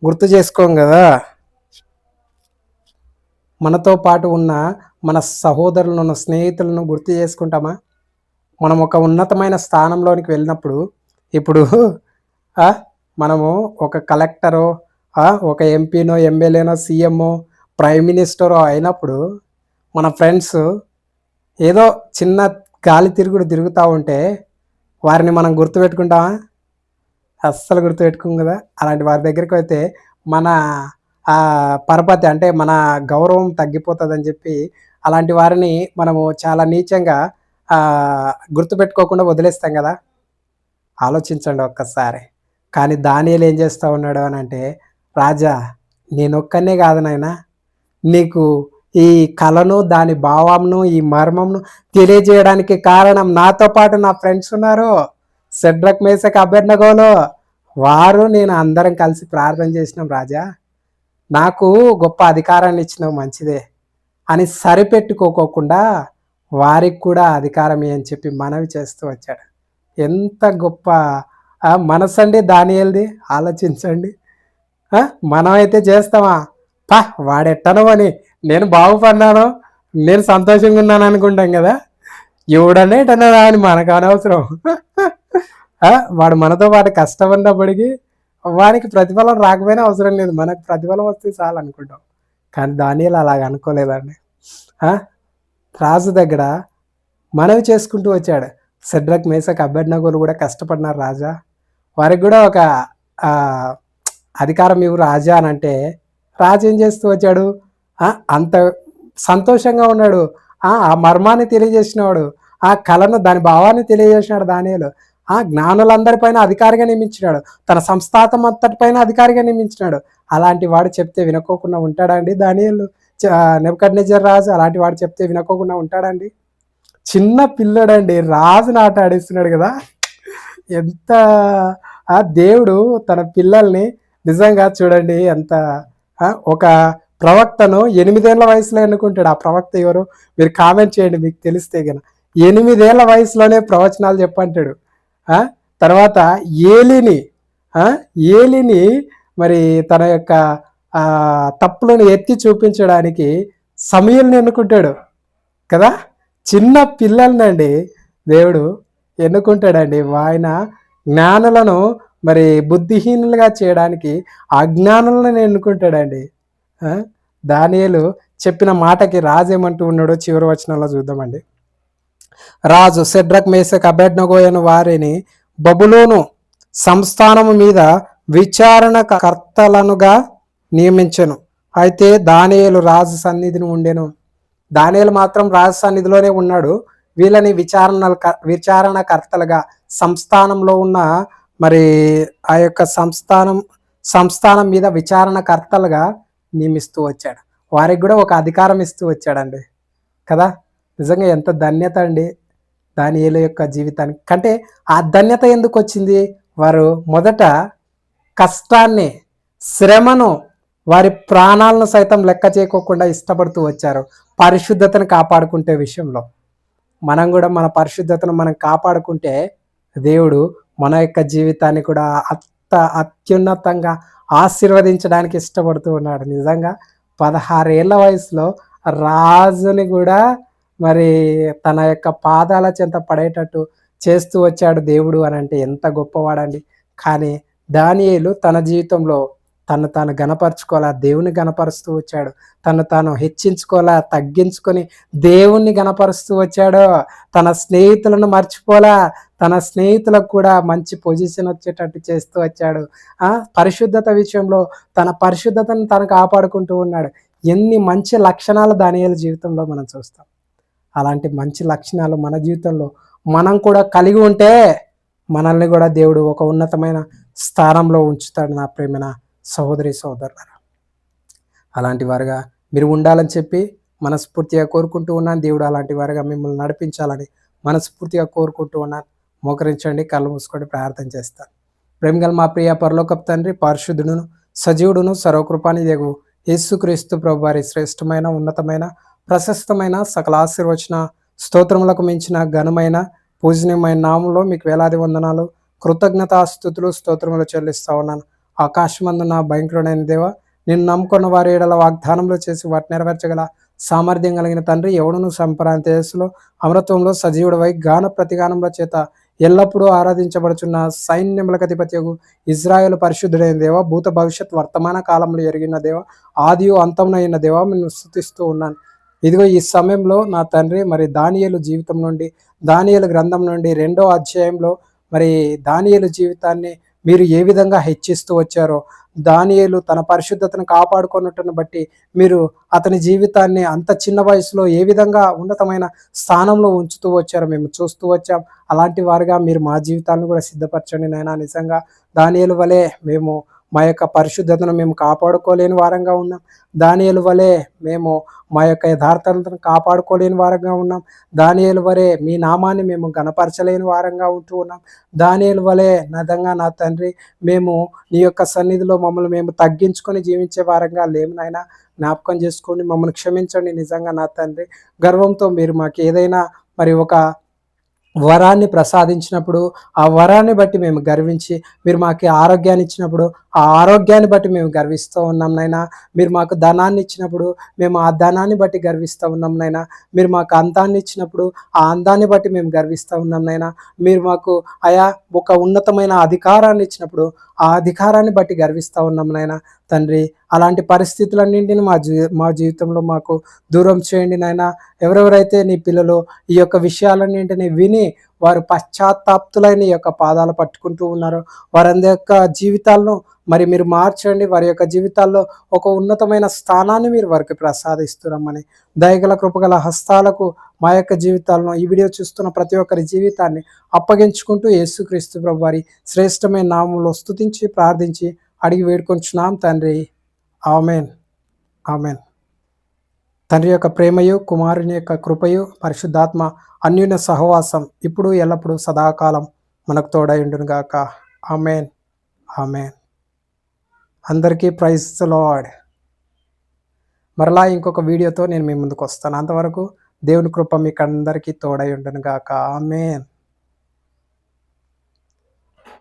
గుర్తు చేసుకోం కదా. మనతో పాటు ఉన్న మన సహోదరులను, స్నేహితులను గుర్తు చేసుకుంటామా? మనం ఒక ఉన్నతమైన స్థానంలోనికి వెళ్ళినప్పుడు, ఇప్పుడు మనము ఒక కలెక్టరో, ఒక ఎంపీనో, ఎమ్మెల్యేనో, సీఎంఓ, ప్రైమ్ మినిస్టరో అయినప్పుడు మన ఫ్రెండ్స్ ఏదో చిన్న గాలి తిరుగుతూ ఉంటే వారిని మనం గుర్తుపెట్టుకుంటామా? అస్సలు గుర్తుపెట్టుకోం కదా. అలాంటి వారి దగ్గరికి అయితే మన పరపతి, అంటే మన గౌరవం తగ్గిపోతుందని చెప్పి అలాంటి వారిని మనము చాలా నీచంగా గుర్తుపెట్టుకోకుండా వదిలేస్తాం కదా. ఆలోచించండి ఒక్కసారి. కానీ దానియేలు ఏం చేస్తూ ఉన్నాడు అని అంటే, రాజా నేనొక్కనే కాదు నాయనా, నీకు ఈ కళను, దాని భావంను, ఈ మర్మంను తెలియజేయడానికి కారణం నాతో పాటు నా ఫ్రెండ్స్ ఉన్నారు, షడ్రక్ మేషక్ అబేద్నెగోలు. వారు నేను అందరం కలిసి ప్రార్థన చేసినాం రాజా, నాకు గొప్ప అధికారాన్ని ఇచ్చినావు మంచిదే అని సరిపెట్టుకోకుండా వారికి కూడా అధికారమే అని చెప్పి మనవి చేస్తూ వచ్చాడు. ఎంత గొప్ప మనసండి దానియేలుది. ఆలోచించండి. మనమైతే చేస్తామా? వాడెట్టను అని, నేను బాగుపడినాను, నేను సంతోషంగా ఉన్నాను అనుకుంటాం కదా. ఎవడనే ఎట్టనరా అని మనకు అనవసరం. వాడు మనతో పాటు కష్టపడినప్పటికీ వానికి ప్రతిఫలం రాకపోయినా అవసరం లేదు, మనకు ప్రతిఫలం వస్తే చాలు అనుకుంటాం. కానీ దానియేలు అలాగ అనుకోలేదండి. రాజు దగ్గర మనవి చేసుకుంటూ వచ్చాడు. షడ్రక్ మేషక్ అబేద్నెగోలు కూడా కష్టపడినారు రాజా, వారికి కూడా ఒక అధికారం ఇవ్వు రాజా అని అంటే రాజు ఏం చేస్తూ వచ్చాడు? అంత సంతోషంగా ఉన్నాడు. ఆ మర్మాన్ని తెలియజేసినవాడు, ఆ కళను, దాని భావాన్ని తెలియజేసినాడు దానియేలు. జ్ఞానులందరిపైన అధికారిగా నియమించినాడు, తన సంస్థాతం అంతటిపైన అధికారిగా నియమించినాడు. అలాంటి వాడు చెప్తే వినుకోకుండా ఉంటాడండి దానియేలు? నెబుకద్నెజర్ రాజు అలాంటి వాడు చెప్తే వినుకోకుండా ఉంటాడండి? చిన్న పిల్లడండి, రాజుని ఆట ఆడిస్తున్నాడు కదా! ఎంత దేవుడు తన పిల్లల్ని నిజంగా చూడండి ఎంత ఒక ప్రవక్తను 8 ఏళ్ల వయసులో ఎన్నుకుంటాడు. ఆ ప్రవక్త ఎవరు? మీరు కామెంట్ చేయండి మీకు తెలిస్తే గనక. 8 ఏళ్ల వయసులోనే ప్రవచనాలు చెప్పంటాడు. తర్వాత ఏలిని ఏలిని మరి తన యొక్క తప్పులను ఎత్తి చూపించడానికి సమయల్ని ఎన్నుకుంటాడు కదా! చిన్న పిల్లలనండి దేవుడు ఎన్నుకుంటాడండి. ఆయన జ్ఞానులను మరి బుద్ధిహీనులుగా చేయడానికి అజ్ఞానులను ఎన్నుకుంటాడండి. దానియేలు చెప్పిన మాటకి రాజు ఏమంటూ ఉన్నాడో చివరి వచనంలో చూద్దామండి. రాజు షెడ్రక్ మేషక్ అబేద్నెగో అను వారిని బబులోను సంస్థానము మీద విచారణ కర్తలనుగా నియమించెను. అయితే దానియేలు రాజు సన్నిధిని ఉండెను. దానియేలు మాత్రం రాజు సన్నిధిలోనే ఉన్నాడు. వీళ్ళని విచారణకర్తలుగా సంస్థానంలో ఉన్న మరి ఆ యొక్క సంస్థానం మీద విచారణకర్తలుగా నియమిస్తూ వచ్చాడు. వారికి కూడా ఒక అధికారం ఇస్తూ వచ్చాడండి కదా! నిజంగా ఎంత ధన్యత అండి దానియేలు యొక్క జీవితానికి. కంటే ఆ ధన్యత ఎందుకు వచ్చింది? వారు మొదట కష్టాన్ని, శ్రమను, వారి ప్రాణాలను సైతం లెక్క చేయకోకుండా ఇష్టపడుతూ వచ్చారు పరిశుద్ధతను కాపాడుకుంటే విషయంలో. మనం కూడా మన పరిశుద్ధతను మనం కాపాడుకుంటే దేవుడు మన యొక్క జీవితాన్ని కూడా అత్యున్నతంగా ఆశీర్వదించడానికి ఇష్టపడుతూ ఉన్నాడు. నిజంగా 16 ఏళ్ల వయసులో రాజుని కూడా మరి తన యొక్క పాదాల చెంత పడేటట్టు చేస్తూ వచ్చాడు దేవుడు అని అంటే ఎంత గొప్పవాడండి. కానీ దానియేలు తన జీవితంలో తను తాను గణపరుచుకోవాలా, దేవుని గణపరుస్తూ వచ్చాడు. తను తాను హెచ్చించుకోవాలా, తగ్గించుకొని దేవుణ్ణి గణపరుస్తూ వచ్చాడు. తన స్నేహితులను మర్చిపోలా, తన స్నేహితులకు కూడా మంచి పొజిషన్ వచ్చేటట్టు చేస్తూ వచ్చాడు. పరిశుద్ధత విషయంలో తన పరిశుద్ధతను తను కాపాడుకుంటూ ఉన్నాడు. ఎన్ని మంచి లక్షణాలు దానియేలు జీవితంలో మనం చూస్తాం. అలాంటి మంచి లక్షణాలు మన జీవితంలో మనం కూడా కలిగి ఉంటే మనల్ని కూడా దేవుడు ఒక ఉన్నతమైన స్థానంలో ఉంచుతాడు. నా ప్రేమైన సహోదరి సహోదరులారా, అలాంటి వారుగా మీరు ఉండాలని చెప్పి మనస్ఫూర్తిగా కోరుకుంటూ ఉన్నాను. దేవుడు అలాంటి వారుగా మిమ్మల్ని నడిపించాలని మనస్ఫూర్తిగా కోరుకుంటూ ఉన్నాను. మోకరించండి, కళ్ళు మూసుకొని ప్రార్థన చేస్తాను. ప్రేమగల మా ప్రియ పరలోకపు తండ్రి, పరిశుద్ధుడును సజీవుడును సర్వకృపానిధియగు యేసుక్రీస్తు ప్రభు వారి శ్రేష్టమైన, ఉన్నతమైన, ప్రశస్తమైన, సకల ఆశీర్వచన స్తోత్రములకు మించిన ఘనమైన, పూజనీయమైన నామంలో మీకు వేలాది వందనాలు, కృతజ్ఞతాస్తుతులు, స్తోత్రములు చెల్లిస్తా ఉన్నాను. ఆకాశమందున్న భయంకరుడైన దేవ, నిన్ను నమ్ముకున్న వారి ఏడల వాగ్దానంలో చేసి వాటి నెరవేర్చగల సామర్థ్యం కలిగిన తండ్రి, ఎవడును సంపరాంత యేసులో అమృతంలో సజీవుడవై గాన ప్రతిగానంలో చేత ఎల్లప్పుడూ ఆరాధించబడుచున్న సైన్యములకు అధిపత్యగు ఇజ్రాయేలు పరిశుద్ధుడైన దేవ, భూత భవిష్యత్ వర్తమాన కాలంలో ఎరిగిన దేవ, ఆదియు అంతమునైన దేవ, నిన్ను స్తుతిస్తూ ఉన్నాను. ఇదిగో ఈ సమయంలో నా తండ్రి మరి దానియేలు జీవితం నుండి, దానియేలు గ్రంథం నుండి 2వ అధ్యాయంలో మరి దానియేలు జీవితాన్ని మీరు ఏ విధంగా హెచ్చిస్తూ వచ్చారో, దానియేలు తన పరిశుద్ధతను కాపాడుకున్నట్టును బట్టి మీరు అతని జీవితాన్ని అంత చిన్న వయసులో ఏ విధంగా ఉన్నతమైన స్థానంలో ఉంచుతూ వచ్చారో మేము చూస్తూ వచ్చాం. అలాంటి వారుగా మీరు మా జీవితాలను కూడా సిద్ధపరచండి నాయనా. నిజంగా దానియేలు వలె మేము మా యొక్క పరిశుద్ధతను మేము కాపాడుకోలేని వారంగా ఉన్నాం. దానియేలు వలె మేము మా యొక్క యథార్థతను కాపాడుకోలేని వారంగా ఉన్నాం. దానియేలు వలె మీ నామాన్ని మేము గణపరచలేని వారంగా ఉంటూ ఉన్నాం. దానియేలు వలె నిజంగా నా తండ్రి మేము నీ యొక్క సన్నిధిలో మమ్మల్ని మేము తగ్గించుకొని జీవించే వారంగా లేము నాయనా. జ్ఞాపకం చేసుకోండి, మమ్మల్ని క్షమించండి. నిజంగా నా తండ్రి గర్వంతో మీరు మాకు ఏదైనా మరి ఒక వరాన్ని ప్రసాదించినప్పుడు ఆ వరాన్ని బట్టి మేము గర్వించి, మీరు మాకు ఆరోగ్యాన్ని ఇచ్చినప్పుడు ఆ ఆరోగ్యాన్ని బట్టి మేము గర్విస్తూ ఉన్నాం నైనా. మీరు మాకు ధనాన్ని ఇచ్చినప్పుడు మేము ఆ ధనాన్ని బట్టి గర్విస్తూ ఉన్నాం నైనా. మీరు మాకు అందాన్ని ఇచ్చినప్పుడు ఆ అందాన్ని బట్టి మేము గర్విస్తూ ఉన్నాం నైనా. మీరు మాకు ఒక ఉన్నతమైన అధికారాన్ని ఇచ్చినప్పుడు ఆ అధికారాన్ని బట్టి గర్విస్తూ ఉన్నాం నైనా. తండ్రి, అలాంటి పరిస్థితులన్నింటినీ మా జీవితంలో మాకు దూరం చేయండి నాయనా. ఎవరెవరైతే నీ పిల్లలు ఈ యొక్క విషయాలన్నింటినీ విని వారు పశ్చాత్తాప్తులైన ఈ యొక్క పాదాలు పట్టుకుంటూ ఉన్నారో వారందరి యొక్క జీవితాలను మరి మీరు మార్చండి. వారి యొక్క జీవితాల్లో ఒక ఉన్నతమైన స్థానాన్ని మీరు వారికి ప్రసాదిస్తున్నామని దయగల కృపగల హస్తాలకు మా యొక్క జీవితాలను, ఈ వీడియో చూస్తున్న ప్రతి ఒక్కరి జీవితాన్ని అప్పగించుకుంటూ యేసుక్రీస్తు ప్రభు వారి శ్రేష్టమైన నామంలో స్తుతించి ప్రార్థించి అడిగి వేడుకొంచున్నాం తండ్రి. Amen, amen. తండ్రి యొక్క ప్రేమయు, కుమారుని యొక్క కృపయు, పరిశుద్ధాత్మ అన్యోన్య సహవాసం ఇప్పుడు ఎల్లప్పుడూ సదాకాలం మనకు తోడై ఉండును గాక. ఆమేన్. ఆమేన్. అందరికీ ప్రైజ్ ది లార్డ్. మరలా ఇంకొక వీడియోతో నేను మీ ముందుకు వస్తాను. అంతవరకు దేవుని కృప మీకు అందరికీ తోడై ఉండును గాక. ఆమేన్.